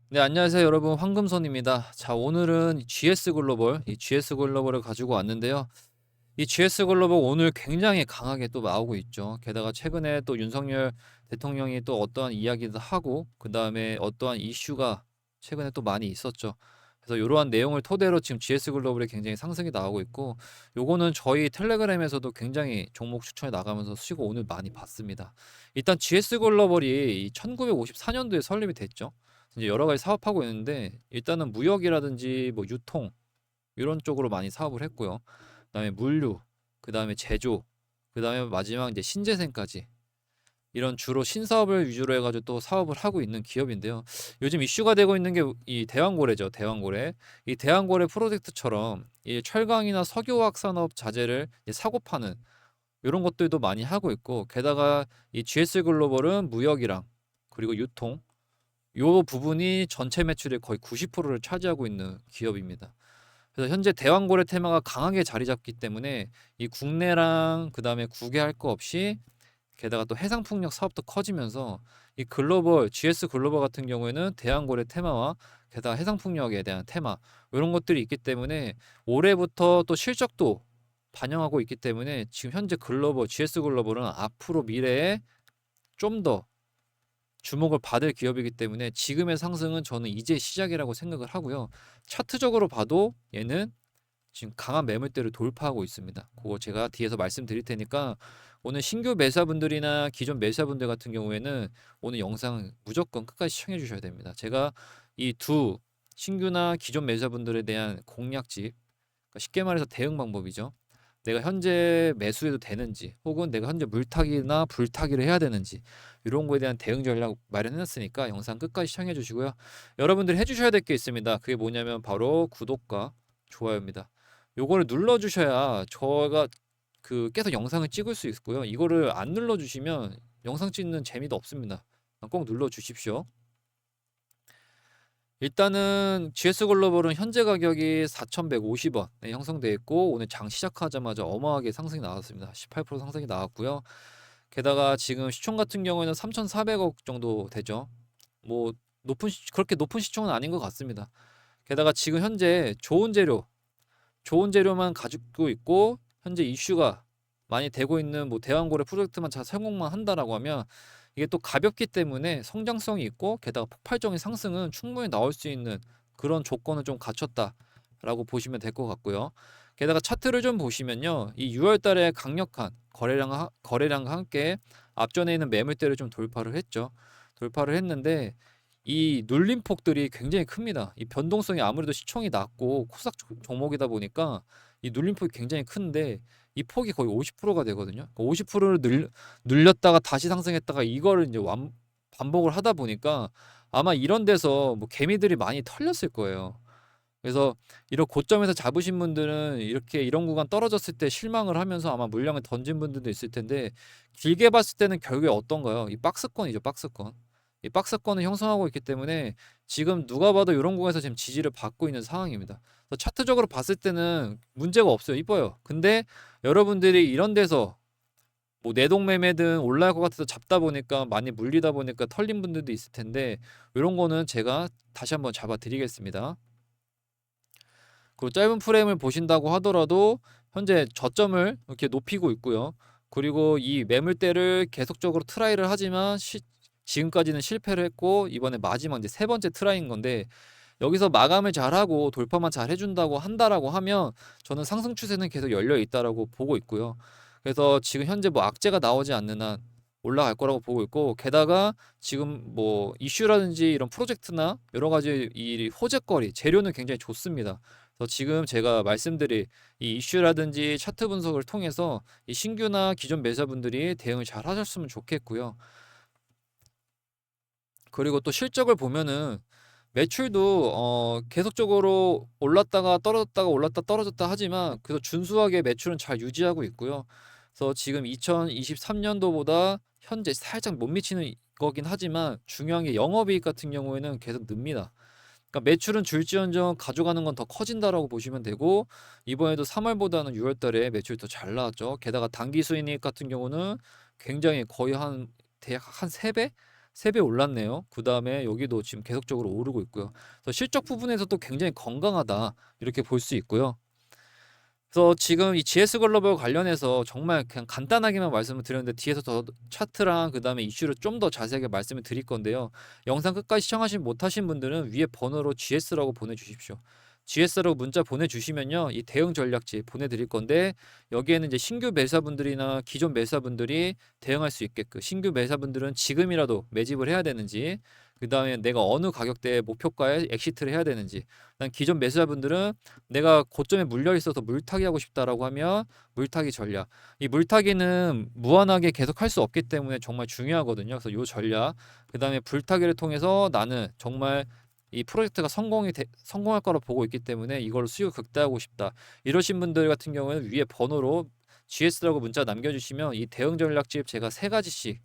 네, 안녕하세요, 여러분. 황금손입니다. 자, 오늘은 GS 글로벌, 이 GS 글로벌을 가지고 왔는데요. 이 GS 글로벌 오늘 굉장히 강하게 또 나오고 있죠. 게다가 최근에 또 윤석열 대통령이 또 어떠한 이야기도 하고, 그 다음에 어떠한 이슈가 최근에 또 많이 있었죠. 그래서 이러한 내용을 토대로 지금 GS 글로벌이 굉장히 상승이 나오고 있고, 요거는 저희 텔레그램에서도 굉장히 종목 추천해 나가면서 수익을 오늘 많이 봤습니다. 일단 GS 글로벌이 1954년도에 설립이 됐죠. 이제 여러 가지 사업하고 있는데, 일단은 무역이라든지 뭐 유통 이런 쪽으로 많이 사업을 했고요. 그다음에 물류, 그다음에 제조, 그다음에 마지막 이제 신재생까지 이런 주로 신사업을 위주로 해가지고 또 사업을 하고 있는 기업인데요. 요즘 이슈가 되고 있는 게 이 대왕고래죠. 대왕고래. 이 대왕고래 프로젝트처럼 이 철강이나 석유화학 산업 자재를 이제 사고 파는 이런 것들도 많이 하고 있고, 게다가 이 GS 글로벌은 무역이랑 그리고 유통 요 부분이 전체 매출의 거의 90%를 차지하고 있는 기업입니다. 그래서 현재 대왕고래 테마가 강하게 자리 잡기 때문에 이 국내랑 그다음에 국외할 거 없이, 게다가 또 해상풍력 사업도 커지면서 이 글로벌 GS 글로벌 같은 경우에는 대왕고래 테마와 게다가 해상풍력에 대한 테마 이런 것들이 있기 때문에 올해부터 또 실적도 반영하고 있기 때문에 지금 현재 글로벌 GS 글로벌은 앞으로 미래에 좀 더 주목을 받을 기업이기 때문에 지금의 상승은 저는 이제 시작이라고 생각을 하고요. 차트적으로 봐도 얘는 지금 강한 매물대를 돌파하고 있습니다. 그거 제가 뒤에서 말씀드릴 테니까 오늘 신규 매수자분들이나 기존 매수자분들 같은 경우에는 오늘 영상 무조건 끝까지 시청해 주셔야 됩니다. 제가 이 두 신규나 기존 매수자분들에 대한 공략집, 그러니까 쉽게 말해서 대응 방법이죠. 내가 현재 매수해도 되는지, 혹은 내가 현재 물타기나 불타기를 해야 되는지 이런 거에 대한 대응 전략 마련해 놨으니까 영상 끝까지 시청해 주시고요. 여러분들이 해 주셔야 될 게 있습니다. 그게 뭐냐면 바로 구독과 좋아요입니다. 요거를 눌러 주셔야 저가 계속 영상을 찍을 수 있고요. 이거를 안 눌러 주시면 영상 찍는 재미도 없습니다. 꼭 눌러 주십시오. 일단은 GS 글로벌은 현재 가격이 4,150원 형성되어 있고, 오늘 장 시작하자마자 어마하게 상승이 나왔습니다. 18% 상승이 나왔고요. 게다가 지금 시총 같은 경우에는 3,400억 정도 되죠. 뭐 그렇게 높은 시총은 아닌 것 같습니다. 게다가 지금 현재 좋은 재료만 가지고 있고 현재 이슈가 많이 되고 있는 뭐 대왕고래 프로젝트만 잘 성공만 한다라고 하면 이게 또 가볍기 때문에 성장성이 있고, 게다가 폭발적인 상승은 충분히 나올 수 있는 그런 조건을 좀 갖췄다라고 보시면 될 것 같고요. 게다가 차트를 좀 보시면요, 이 6월 달에 강력한 거래량과 함께 앞전에 있는 매물대를 좀 돌파를 했죠. 돌파를 했는데 이 눌림폭들이 굉장히 큽니다. 이 변동성이 아무래도 시총이 낮고 코스닥 종목이다 보니까 이 눌림폭이 굉장히 큰데, 이 폭이 거의 50%가 되거든요. 50%를 눌렸다가 다시 상승했다가 이거를 이제 반복을 하다 보니까 아마 이런 데서 뭐 개미들이 많이 털렸을 거예요. 그래서 이런 고점에서 잡으신 분들은 이렇게 이런 구간 떨어졌을 때 실망을 하면서 아마 물량을 던진 분들도 있을 텐데, 길게 봤을 때는 결국에 어떤가요? 이 박스권이죠, 박스권. 이 박스권을 형성하고 있기 때문에 지금 누가 봐도 이런 구간에서 지금 지지를 받고 있는 상황입니다. 그래서 차트적으로 봤을 때는 문제가 없어요. 이뻐요. 근데 여러분들이 이런 데서 뭐 내동매매든 올라갈 것 같아서 잡다 보니까 많이 물리다 보니까 털린 분들도 있을 텐데, 이런 거는 제가 다시 한번 잡아 드리겠습니다. 그 짧은 프레임을 보신다고 하더라도 현재 저점을 이렇게 높이고 있고요. 그리고 이 매물대를 계속적으로 트라이를 하지만 지금까지는 실패를 했고, 이번에 마지막 이제 세 번째 트라이인 건데, 여기서 마감을 잘하고 돌파만 잘 해준다고 한다라고 하면 저는 상승 추세는 계속 열려 있다라고 보고 있고요. 그래서 지금 현재 뭐 악재가 나오지 않는 한 올라갈 거라고 보고 있고, 게다가 지금 뭐 이슈라든지 이런 프로젝트나 여러 가지 이 호재거리 재료는 굉장히 좋습니다. 그래서 지금 제가 말씀드릴 이 이슈라든지 차트 분석을 통해서 이 신규나 기존 매수자분들이 대응을 잘 하셨으면 좋겠고요. 그리고 또 실적을 보면은 매출도 계속적으로 올랐다가 떨어졌다가 올랐다 떨어졌다 하지만 그래도 준수하게 매출은 잘 유지하고 있고요. 그래서 지금 2023년도보다 현재 살짝 못 미치는 거긴 하지만 중요한 게 영업이익 같은 경우에는 계속 늡니다. 그러니까 매출은 줄지언정 가져가는 건 더 커진다라고 보시면 되고, 이번에도 3월보다는 6월 달에 매출이 더 잘 나왔죠. 게다가 당기 수익率 같은 경우는 굉장히 거의 한 대략 한 3배? 3배 올랐네요. 그다음에 여기도 지금 계속적으로 오르고 있고요. 그래서 실적 부분에서도 굉장히 건강하다 이렇게 볼 수 있고요. 그래서 지금 이 GS 글로벌 관련해서 정말 그냥 간단하게만 말씀을 드렸는데 뒤에서 더 차트랑 그다음에 이슈를 좀 더 자세하게 말씀을 드릴 건데요. 영상 끝까지 시청하지 못하신 분들은 위에 번호로 GS라고 보내주십시오. GS라고 문자 보내주시면요, 이 대응 전략지 보내드릴 건데 여기에는 이제 신규 매수자분들이나 기존 매수자분들이 대응할 수 있게끔, 신규 매수자분들은 지금이라도 매집을 해야 되는지, 그 다음에 내가 어느 가격대의 목표가에 엑시트를 해야 되는지, 난 기존 매수자분들은 내가 고점에 물려 있어서 물타기 하고 싶다라고 하면 물타기 전략. 이 물타기는 무한하게 계속 할 수 없기 때문에 정말 중요하거든요. 그래서 요 전략. 그다음에 불타기를 통해서 나는 정말 이 프로젝트가 성공할 거라 보고 있기 때문에 이걸로 수익을 극대화하고 싶다. 이러신 분들 같은 경우에는 위에 번호로 GS라고 문자 남겨주시면 이 대응 전략집 제가 3가지씩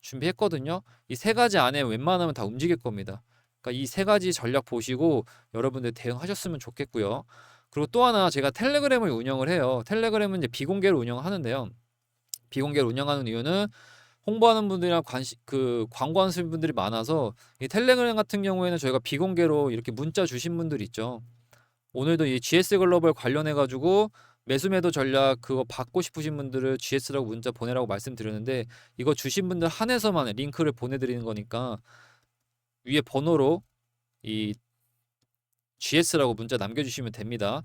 준비했거든요. 이 3가지 안에 웬만하면 다 움직일 겁니다. 그러니까 이 3가지 전략 보시고 여러분들 대응하셨으면 좋겠고요. 그리고 또 하나 제가 텔레그램을 운영을 해요. 텔레그램은 이제 비공개로 운영하는데요. 비공개로 운영하는 이유는 홍보하는 분들이랑 광고하는 분들이 많아서 이 텔레그램 같은 경우에는 저희가 비공개로 이렇게 문자 주신 분들 있죠. 오늘도 이 GS 글로벌 관련해 가지고 매수매도 전략 그거 받고 싶으신 분들을 GS라고 문자 보내라고 말씀드렸는데 이거 주신 분들 한해서만 링크를 보내드리는 거니까 위에 번호로 이 GS라고 문자 남겨주시면 됩니다.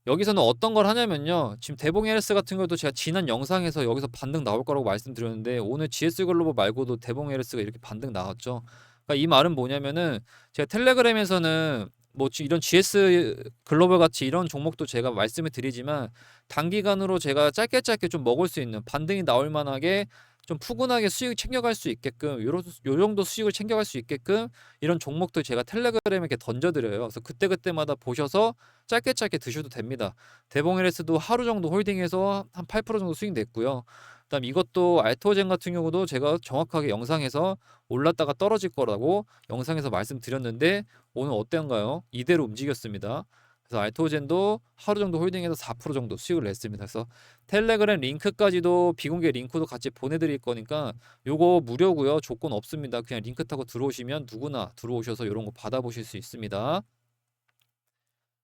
여기서는 어떤 걸 하냐면요. 지금 대봉 LS 같은 것도 제가 지난 영상에서 여기서 반등 나올 거라고 말씀드렸는데 오늘 GS 글로벌 말고도 대봉 LS가 이렇게 반등 나왔죠. 그러니까 이 말은 뭐냐면은 제가 텔레그램에서는 뭐 이런 GS 글로벌 같이 이런 종목도 제가 말씀을 드리지만 단기간으로 제가 짧게 좀 먹을 수 있는 반등이 나올 만하게 좀 푸근하게 수익 챙겨갈 수 있게끔 요 정도 수익을 챙겨갈 수 있게끔 이런 종목도 제가 텔레그램에 이렇게 던져드려요. 그래서 그때그때마다 보셔서 짧게 드셔도 됩니다. 대봉LS도 하루 정도 홀딩해서 한 8% 정도 수익 냈고요. 그다음 이것도 알토젠 같은 경우도 제가 정확하게 영상에서 올랐다가 떨어질 거라고 영상에서 말씀드렸는데 오늘 어땠가요? 이대로 움직였습니다. 그래서 알토젠도 하루 정도 홀딩해서 4% 정도 수익을 냈습니다. 그래서 텔레그램 링크까지도 비공개 링크도 같이 보내드릴 거니까 요거 무료고요. 조건 없습니다. 그냥 링크 타고 들어오시면 누구나 들어오셔서 이런 거 받아보실 수 있습니다.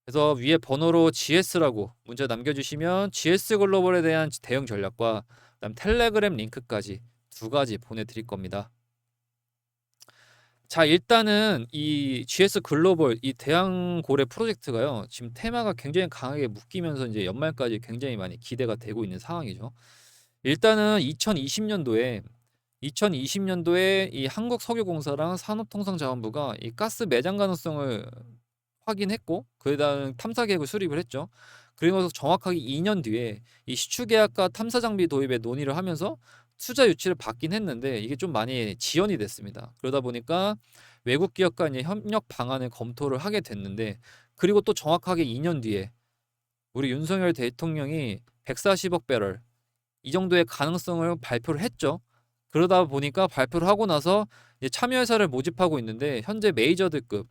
그래서 위에 번호로 GS라고 문자 남겨주시면 GS 글로벌에 대한 대응 전략과 그다음 텔레그램 링크까지 2가지 보내드릴 겁니다. 자, 일단은 이 GS 글로벌 이 대왕고래 프로젝트가요. 지금 테마가 굉장히 강하게 묶이면서 이제 연말까지 굉장히 많이 기대가 되고 있는 상황이죠. 일단은 2020년도에 이 한국석유공사랑 산업통상자원부가 이 가스 매장 가능성을 확인했고 그다음 탐사 계획을 수립을 했죠. 그리고 정확하게 2년 뒤에 이 시추 계약과 탐사 장비 도입에 논의를 하면서 투자 유치를 받긴 했는데 이게 좀 많이 지연이 됐습니다. 그러다 보니까 외국 기업과 이제 협력 방안을 검토를 하게 됐는데 그리고 또 정확하게 2년 뒤에 우리 윤석열 대통령이 140억 배럴 이 정도의 가능성을 발표를 했죠. 그러다 보니까 발표를 하고 나서 이제 참여회사를 모집하고 있는데 현재 메이저드급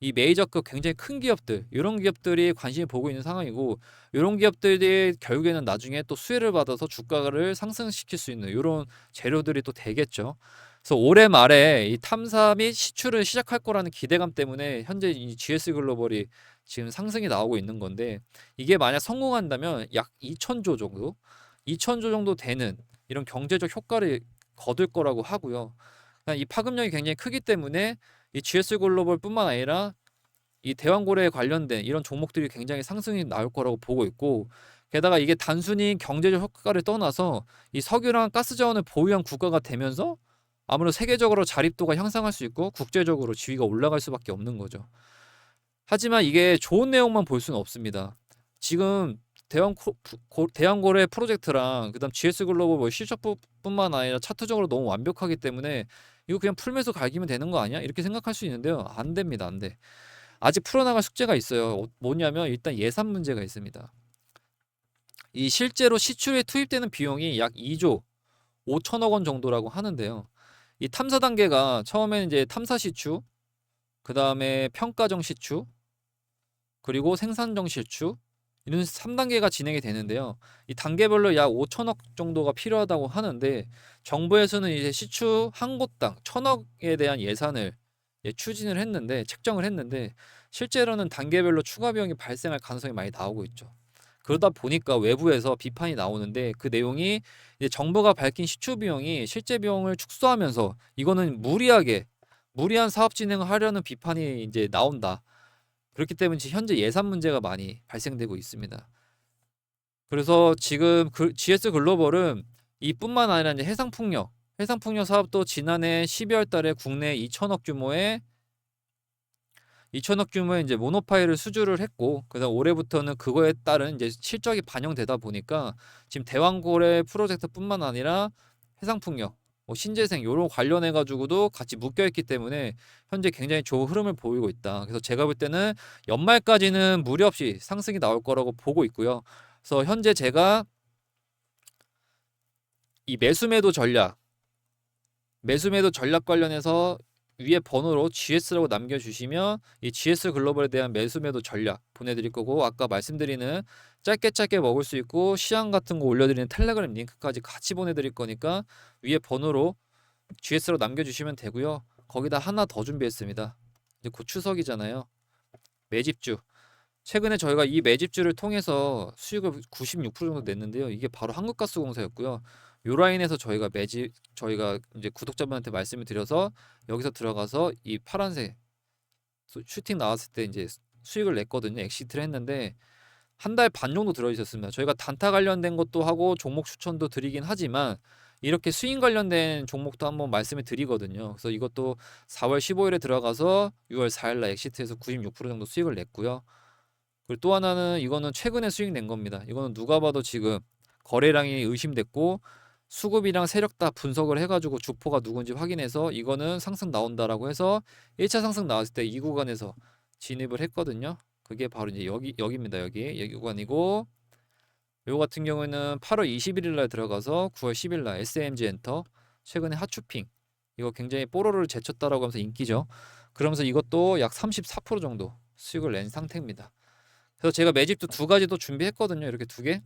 이 메이저급 굉장히 큰 기업들 이런 기업들이 관심을 보고 있는 상황이고 이런 기업들이 결국에는 나중에 또 수혜를 받아서 주가를 상승시킬 수 있는 이런 재료들이 또 되겠죠. 그래서 올해 말에 이 탐사 및 시추를 시작할 거라는 기대감 때문에 현재 이 GS 글로벌이 지금 상승이 나오고 있는 건데 이게 만약 성공한다면 약 2천조 정도 2천조 정도 되는 이런 경제적 효과를 거둘 거라고 하고요. 이 파급력이 굉장히 크기 때문에 이 GS 글로벌뿐만 아니라 이 대왕고래에 관련된 이런 종목들이 굉장히 상승이 나올 거라고 보고 있고 게다가 이게 단순히 경제적 효과를 떠나서 이 석유랑 가스 자원을 보유한 국가가 되면서 아무래도 세계적으로 자립도가 향상할 수 있고 국제적으로 지위가 올라갈 수밖에 없는 거죠. 하지만 이게 좋은 내용만 볼 수는 없습니다. 지금 대왕고래 프로젝트랑 그다음 GS 글로벌 뭐 실적뿐만 아니라 차트적으로 너무 완벽하기 때문에 이거 그냥 풀면서 갈기면 되는 거 아니야? 이렇게 생각할 수 있는데요. 안 됩니다. 안 돼. 아직 풀어나갈 숙제가 있어요. 뭐냐면 일단 예산 문제가 있습니다. 이 실제로 시추에 투입되는 비용이 약 2조 5천억 원 정도라고 하는데요. 이 탐사 단계가 처음에는 이제 탐사 시추, 그 다음에 평가정 시추, 그리고 생산정 시추, 이런 3단계가 진행이 되는데요. 이 단계별로 약 5천억 정도가 필요하다고 하는데 정부에서는 이제 시추 한 곳당 1,000억에 대한 예산을 추진을 했는데 책정을 했는데 실제로는 단계별로 추가 비용이 발생할 가능성이 많이 나오고 있죠. 그러다 보니까 외부에서 비판이 나오는데 그 내용이 이제 정부가 밝힌 시추 비용이 실제 비용을 축소하면서 이거는 무리한 사업 진행을 하려는 비판이 이제 나온다. 그렇기 때문에 현재 예산 문제가 많이 발생되고 있습니다. 그래서 지금 GS 글로벌은 이뿐만 아니라 이제 해상풍력 사업도 지난해 12월 달에 국내 2천억 규모의 이제 모노파일을 수주를 했고, 그다음 올해부터는 그거에 따른 이제 실적이 반영되다 보니까 지금 대왕고래 프로젝트뿐만 아니라 해상풍력, 뭐 신재생 요런 관련해 가지고도 같이 묶여 있기 때문에 현재 굉장히 좋은 흐름을 보이고 있다. 그래서 제가 볼 때는 연말까지는 무리 없이 상승이 나올 거라고 보고 있고요. 그래서 현재 제가 이 매수매도 전략 관련해서 위에 번호로 GS라고 남겨주시면 이 GS 글로벌에 대한 매수매도 전략 보내드릴 거고, 아까 말씀드리는 짧게 먹을 수 있고 시황 같은 거 올려드리는 텔레그램 링크까지 같이 보내드릴 거니까 위에 번호로 GS로 남겨주시면 되고요. 거기다 하나 더 준비했습니다. 이제 곧 추석이잖아요. 매집주. 최근에 저희가 이 매집주를 통해서 수익을 96% 정도 냈는데요. 이게 바로 한국가스공사였고요. 요 라인에서 저희가 이제 구독자분한테 말씀을 드려서 여기서 들어가서 이 파란색 슈팅 나왔을 때 이제 수익을 냈거든요. 엑시트를 했는데 한 달 반 정도 들어 있었습니다. 저희가 단타 관련된 것도 하고 종목 추천도 드리긴 하지만 이렇게 스윙 관련된 종목도 한번 말씀을 드리거든요. 그래서 이것도 4월 15일에 들어가서 6월 4일 날 엑시트에서 96% 정도 수익을 냈고요. 그리고 또 하나는 이거는 최근에 수익 낸 겁니다. 이거는 누가 봐도 지금 거래량이 의심됐고 수급이랑 세력 다 분석을 해가지고 주포가 누군지 확인해서 이거는 상승 나온다라고 해서 1차 상승 나왔을 때 이 구간에서 진입을 했거든요. 그게 바로 이제 여기입니다. 여기 구간이고, 요거 같은 경우에는 8월 21일 날 들어가서 9월 10일 날 SMG 엔터 최근에 핫쇼핑 이거 굉장히 뽀로로를 제쳤다라고 하면서 인기죠. 그러면서 이것도 약 34% 정도 수익을 낸 상태입니다. 그래서 제가 매집도 두 가지 도 준비했거든요. 이렇게 두 개.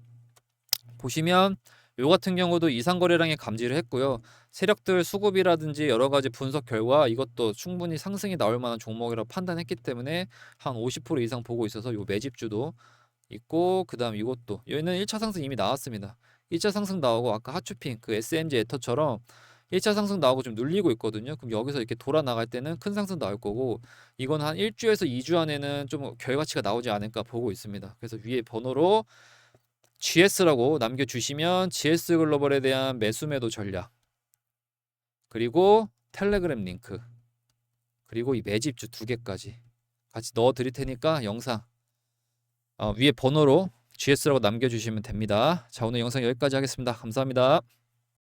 보시면 요 같은 경우도 이상 거래량에 감지를 했고요. 세력들 수급이라든지 여러 가지 분석 결과 이것도 충분히 상승이 나올 만한 종목이라고 판단했기 때문에 한 50% 이상 보고 있어서 요 매집주도 있고, 그다음 이것도 여기는 1차 상승 이미 나왔습니다. 2차 상승 나오고 아까 핫쇼핑 그 SMG 에터처럼 1차 상승 나오고 좀 눌리고 있거든요. 그럼 여기서 이렇게 돌아 나갈 때는 큰 상승 나올 거고, 이건 한 1주에서 2주 안에는 좀 결과치가 나오지 않을까 보고 있습니다. 그래서 위에 번호로 GS라고 남겨주시면 GS 글로벌에 대한 매수매도 전략, 그리고 텔레그램 링크, 그리고 이 매집주 두 개까지 같이 넣어 드릴 테니까 영상 위에 번호로 GS라고 남겨주시면 됩니다. 자, 오늘 영상 여기까지 하겠습니다. 감사합니다.